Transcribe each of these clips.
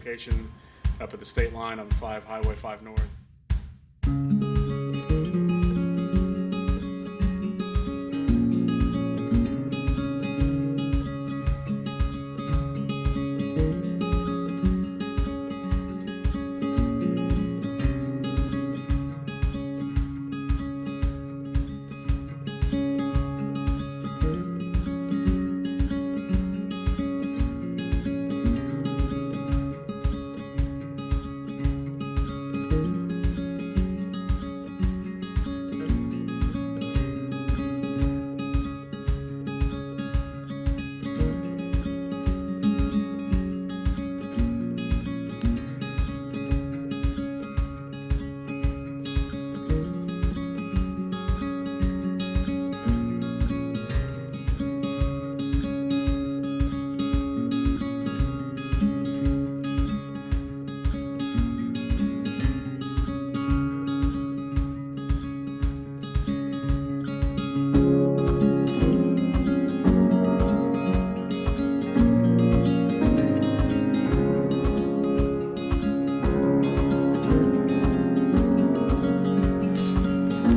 location up at the state line on Highway 5 North.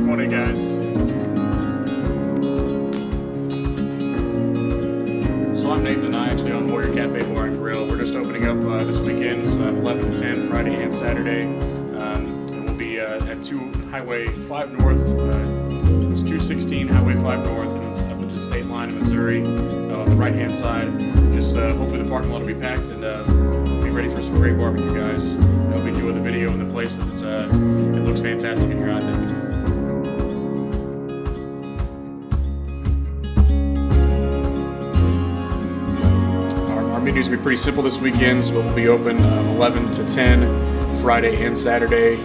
Morning, guys. So I'm Nathan. I actually own Warrior Cafe Bar and Grill. We're just opening up this weekend, 11 to 10, Friday and Saturday. And we'll be at 2 Highway 5 North. It's 216 Highway 5 North, and up at the state line in Missouri on the right-hand side. Just hopefully the parking lot will be packed, and we'll be ready for some great barbecue, guys. I hope you enjoy the video and the place. It looks fantastic in here, I think. Our menu is going to be pretty simple this weekend, so we'll be open 11 to 10 Friday and Saturday.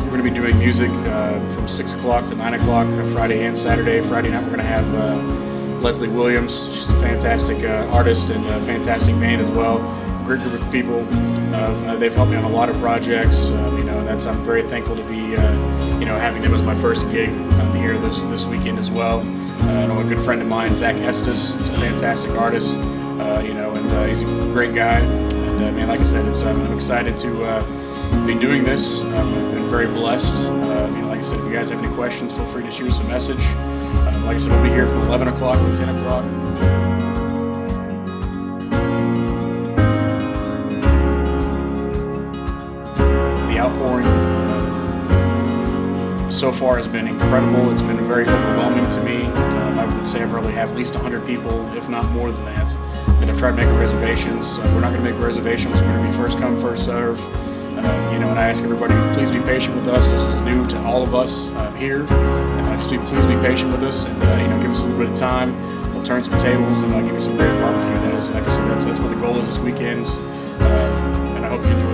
We're going to be doing music from 6 o'clock to 9 o'clock Friday and Saturday. Friday night we're going to have Leslie Williams. She's a fantastic artist and a fantastic band as well. Great group of people. They've helped me on a lot of projects, and I'm very thankful to be having them as my first gig here this weekend as well. I know a good friend of mine, Zach Estes. He's a fantastic artist, and he's a great guy. And man, like I said, I'm excited to be doing this. I've been very blessed. Like I said, if you guys have any questions, feel free to shoot us a message. Like I said, we'll be here from 11 o'clock to 10 o'clock. The outpouring so far has been incredible. It's been very overwhelming to me. I would say I probably have at least 100 people, if not more than that have tried making reservations. We're not going to make reservations. We're going to be first come, first serve. And I ask everybody, please be patient with us. This is new to all of us here. Please be patient with us, and give us a little bit of time. We'll turn some tables and give you some great barbecue. That is, like I said, that's what the goal is this weekend. And I hope you enjoy.